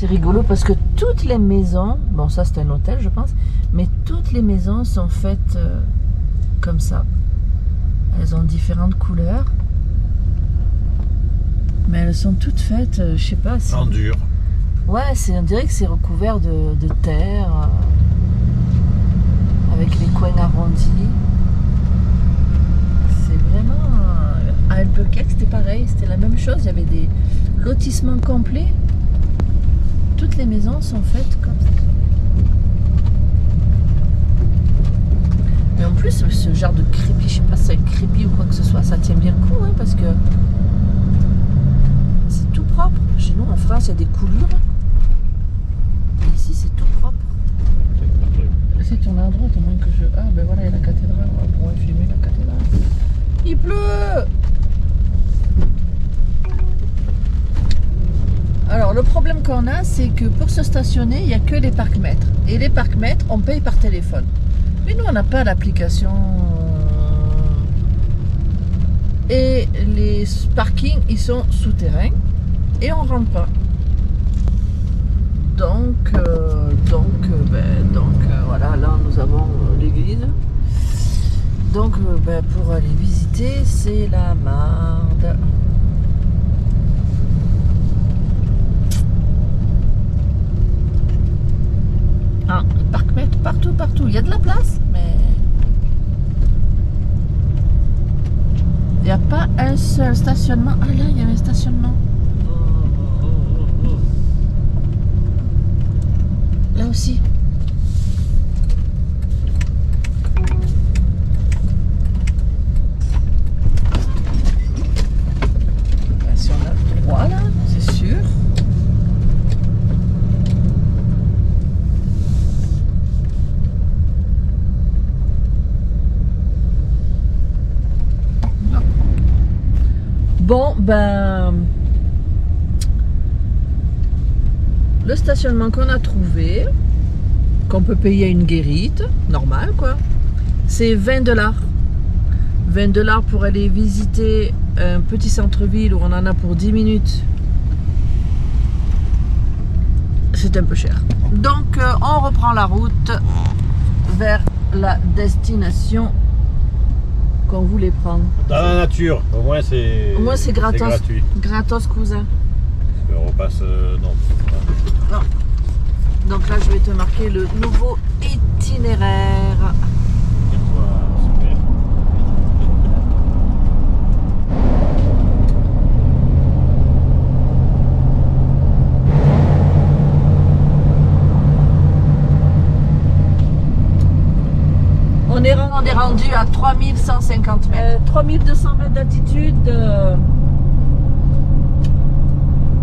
C'est rigolo parce que toutes les maisons, bon ça c'est un hôtel je pense, mais toutes les maisons sont faites comme ça. Elles ont différentes couleurs. Mais elles sont toutes faites, je sais pas. En dur. Ouais, on dirait que c'est recouvert de terre, avec les coins arrondis. C'est vraiment... À Albuquerque, c'était pareil, c'était la même chose. Il y avait des lotissements complets. Toutes les maisons sont faites comme ça. Mais en plus, ce genre de crépi, je sais pas si c'est un crépi ou quoi que ce soit, ça tient bien le coup, hein, parce que c'est tout propre. Chez nous, en France, il y a des coulures. Et ici, c'est tout propre. Si tu tournes à droite, au moins que je... Ah, ben voilà, il y a la cathédrale. On va pouvoir filmer la cathédrale. Il pleut! Alors, le problème qu'on a, c'est que pour se stationner, il n'y a que les parcs-mètres. Et les parcs-mètres, on paye par téléphone. Mais nous, on n'a pas l'application. Et les parkings, ils sont souterrains. Et on ne rentre pas. Donc, voilà, là, nous avons l'église. Donc, pour aller visiter, c'est la marde. Ah, les parcs-mètres partout. Il y a de la place, mais il n'y a pas un seul stationnement. Ah là, il y a un stationnement. Là aussi. Si on a le droit là, c'est sûr. Bon, le stationnement qu'on a trouvé, qu'on peut payer à une guérite, normal quoi, c'est $20. $20 pour aller visiter un petit centre-ville où on en a pour 10 minutes. C'est un peu cher. Donc, on reprend la route vers la destination qu'on voulait prendre. Dans la nature, au moins c'est gratos. gratuit. Gratos, cousin. On repasse, non. Non. Donc là, je vais te marquer le nouveau itinéraire. Super. On est rendu à 3150 mètres. 3200 mètres d'altitude.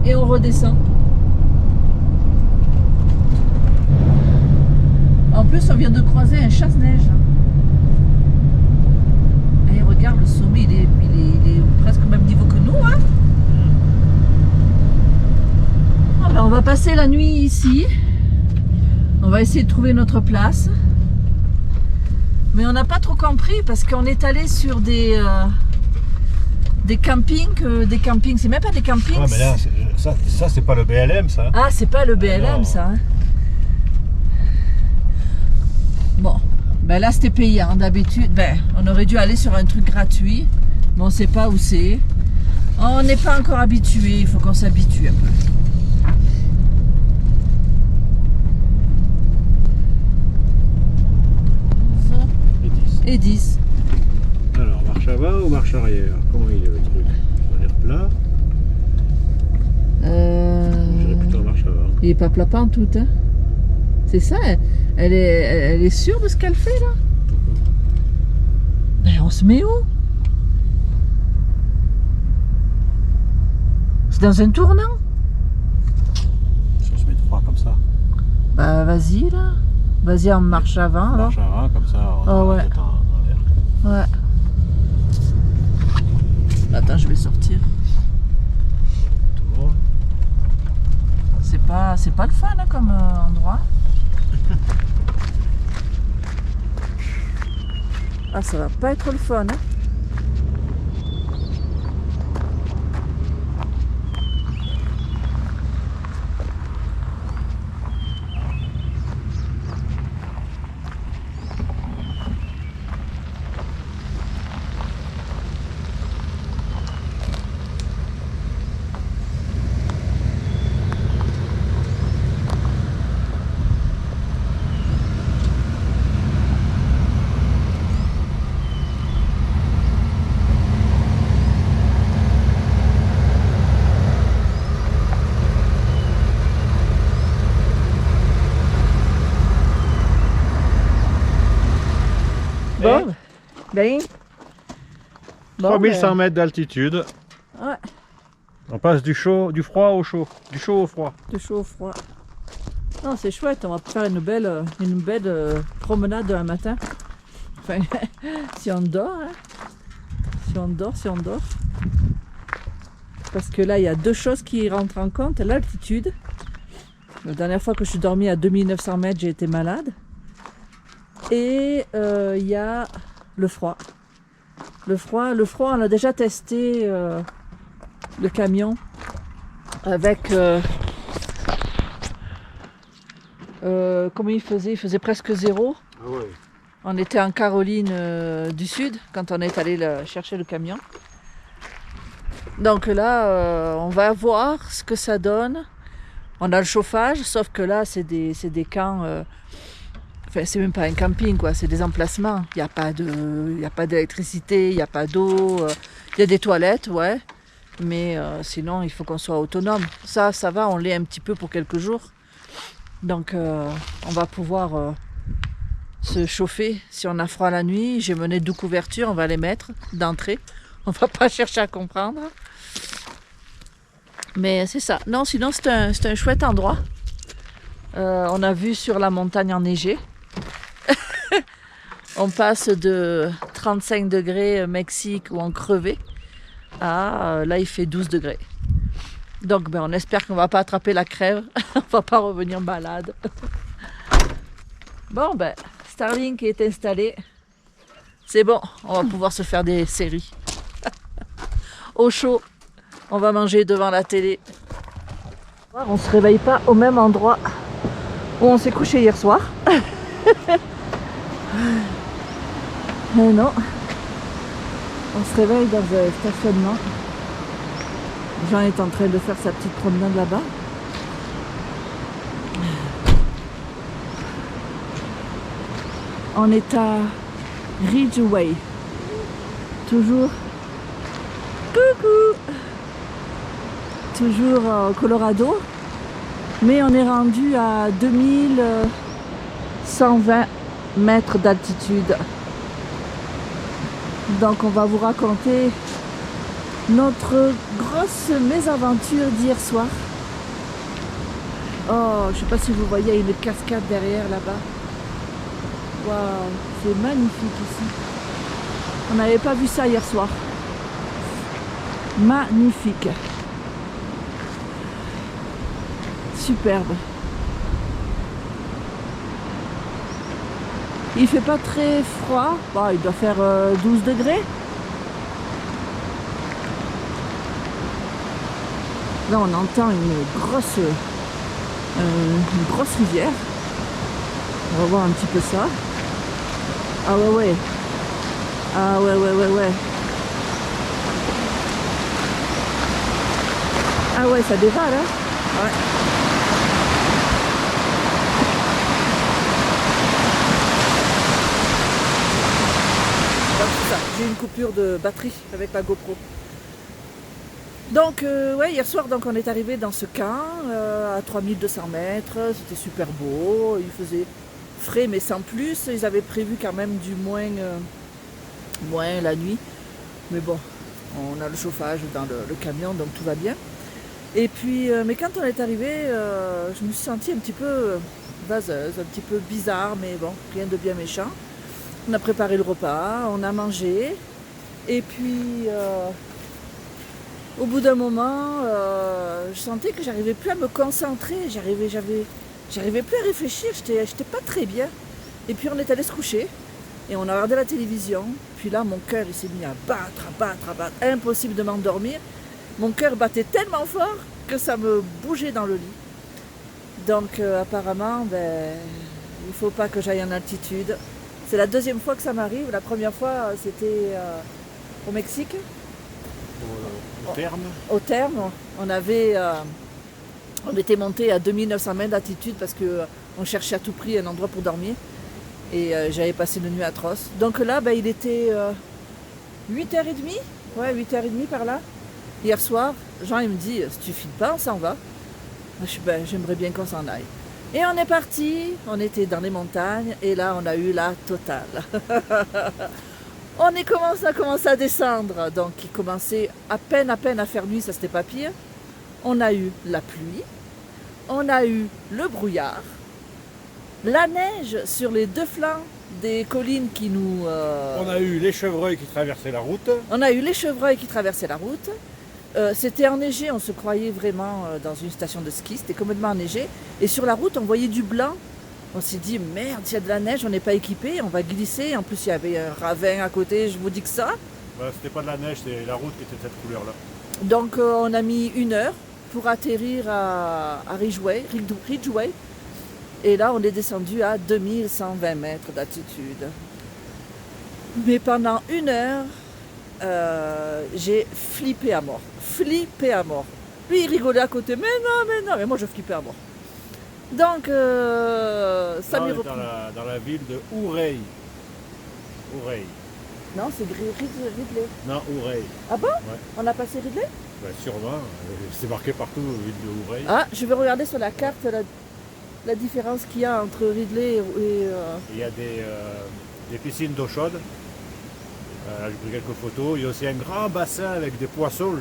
Et on redescend. En plus, on vient de croiser un chasse-neige. Et regarde, le sommet, il est presque au même niveau que nous. Hein. On va passer la nuit ici. On va essayer de trouver notre place. Mais on n'a pas trop compris parce qu'on est allé sur des campings. C'est même pas des campings. Ouais, mais là, ça c'est pas le BLM, ça. Ah, c'est pas le BLM, non. ça. Hein. Bon, là c'était payant. D'habitude, on aurait dû aller sur un truc gratuit. Mais on sait pas où c'est. On n'est pas encore habitué. Il faut qu'on s'habitue un peu. Et 10. Alors, marche avant ou marche arrière? Comment il est le truc? Ça a l'air plat. Je dirais plutôt marche avant. Il est pas plat en tout, hein. C'est ça, elle est sûre de ce qu'elle fait là? On se met où? C'est dans un tournant? Si on se met droit comme ça. Vas-y là. Vas-y en marche avant. Marche avant, comme ça, on Oh, ouais. la tête en l'air. Ouais. Attends, je vais sortir. Tour. C'est pas le fun hein, comme endroit. Ah, ça va pas être le fun. Hein. Ben. Bon, 3100 mètres d'altitude. Ouais, On passe du froid au chaud. Du chaud au froid. de chaud au froid. Non, c'est chouette, on va faire une belle promenade un matin. Enfin, si on dort, hein. Si on dort. Parce que là, il y a deux choses qui rentrent en compte. L'altitude. La dernière fois que je suis dormie à 2900 mètres, j'ai été malade. Et il y a le froid. Le froid, on a déjà testé le camion avec... comment il faisait? Il faisait presque 0. Ah ouais. On était en Caroline du Sud quand on est allé chercher le camion. Donc là, on va voir ce que ça donne. On a le chauffage, sauf que là, c'est des camps... Enfin, c'est même pas un camping, quoi. C'est des emplacements. Il n'y a pas d'électricité, il n'y a pas d'eau. Il y a des toilettes, ouais. Mais sinon, il faut qu'on soit autonome. Ça va, on l'est un petit peu pour quelques jours. Donc, on va pouvoir se chauffer. Si on a froid la nuit, j'ai mené 2 couvertures, on va les mettre d'entrée. On va pas chercher à comprendre. Mais c'est ça. Non, sinon, c'est un chouette endroit. On a vu sur la montagne enneigée. On passe de 35 degrés Mexique où on crevait à là il fait 12 degrés. Donc ben, on espère qu'on va pas attraper la crève, on va pas revenir malade. Bon ben Starlink est installé. C'est bon, on va pouvoir se faire des séries. Au chaud, on va manger devant la télé. On se réveille pas au même endroit où on s'est couché hier soir. Non, on se réveille dans un stationnement. Jean est en train de faire sa petite promenade là-bas. On est à Ridgeway. Toujours. Coucou. Toujours au Colorado. Mais on est rendu à 2120 mètres d'altitude. Donc on va vous raconter notre grosse mésaventure d'hier soir. Oh, je sais pas si vous voyez, il y a une cascade derrière là-bas. Waouh, c'est magnifique ici. On n'avait pas vu ça hier soir. Magnifique. Superbe. Il fait pas très froid. Bon, il doit faire 12 degrés. Là, on entend une grosse rivière. On va voir un petit peu ça. Ah ouais, ouais. Ah ouais, ouais, ouais, ouais. Ah ouais, ça dévale, hein. Ouais. J'ai une coupure de batterie avec ma GoPro. Donc ouais, hier soir donc on est arrivé dans ce camp à 3200 mètres, c'était super beau, il faisait frais mais sans plus, ils avaient prévu quand même du moins la nuit, mais bon, on a le chauffage dans le camion donc tout va bien. Et puis, mais quand on est arrivé, je me suis sentie un petit peu vaseuse, un petit peu bizarre, mais bon, rien de bien méchant. On a préparé le repas, on a mangé, et puis au bout d'un moment, je sentais que j'arrivais plus à me concentrer, j'arrivais plus à réfléchir, j'étais pas très bien. Et puis on est allé se coucher, et on a regardé la télévision, puis là mon cœur il s'est mis à battre, impossible de m'endormir. Mon cœur battait tellement fort que ça me bougeait dans le lit. Donc apparemment, il faut pas que j'aille en altitude. C'est la deuxième fois que ça m'arrive. La première fois, c'était au Mexique. Au terme. Au terme, on était monté à 2900 mètres d'altitude parce qu'on cherchait à tout prix un endroit pour dormir. Et j'avais passé une nuit atroce. Donc là, il était 8h30. Ouais, 8h30 par là. Hier soir, Jean il me dit, si tu files pas, on s'en va. J'aimerais bien qu'on s'en aille. Et on est parti, on était dans les montagnes et là on a eu la totale. On a commencé à descendre, donc il commençait à peine à faire nuit, ça c'était pas pire. On a eu la pluie, on a eu le brouillard, la neige sur les deux flancs des collines qui nous... On a eu les chevreuils qui traversaient la route. On a eu les chevreuils qui traversaient la route. C'était enneigé, on se croyait vraiment dans une station de ski, c'était complètement enneigé. Et sur la route, on voyait du blanc. On s'est dit, merde, s'il y a de la neige, on n'est pas équipé, on va glisser. En plus, il y avait un ravin à côté, je vous dis que ça. Bah, c'était pas de la neige, c'était la route qui était de cette couleur-là. Donc, on a mis 1 heure pour atterrir à Ridgeway. Et là, on est descendu à 2120 mètres d'altitude. Mais pendant 1 heure, j'ai flippé à mort. Lui, il rigolait à côté, mais non, mais moi, je flippais à mort. Donc, ça m'est repris. Dans la ville de Ouray. Non, c'est Ridley. Non, Ouray. Ah bon? Ouais. On a passé Ridley? Bah, sûrement, c'est marqué partout, ville de Ouray. Ah, je vais regarder sur la carte la différence qu'il y a entre Ridley et... Il y a des piscines d'eau chaude. J'ai pris quelques photos. Il y a aussi un grand bassin avec des poissons,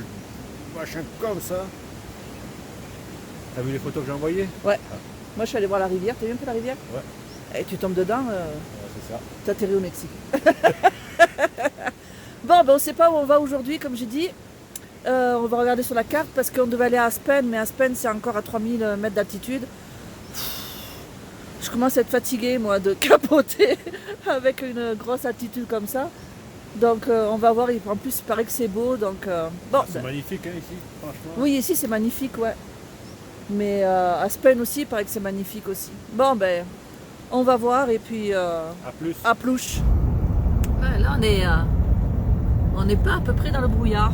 machin comme ça. T'as vu les photos que j'ai envoyées? Ouais. Moi, je suis allée voir la rivière. T'as vu un peu la rivière? Ouais. Et tu tombes dedans, c'est ça. t'atterris au Mexique. Bon, ben, on sait pas où on va aujourd'hui, comme j'ai dit. On va regarder sur la carte parce qu'on devait aller à Aspen, mais Aspen, c'est encore à 3000 mètres d'altitude. Je commence à être fatiguée, moi, de capoter avec une grosse altitude comme ça. Donc, on va voir. En plus, il paraît que c'est beau. Donc, bon. C'est magnifique, hein, ici, franchement. Oui, ici, c'est magnifique, ouais. Mais Aspen aussi, il paraît que c'est magnifique aussi. Bon, ben, on va voir et puis... À plus. À plus. Ouais, là, on n'est pas à peu près dans le brouillard.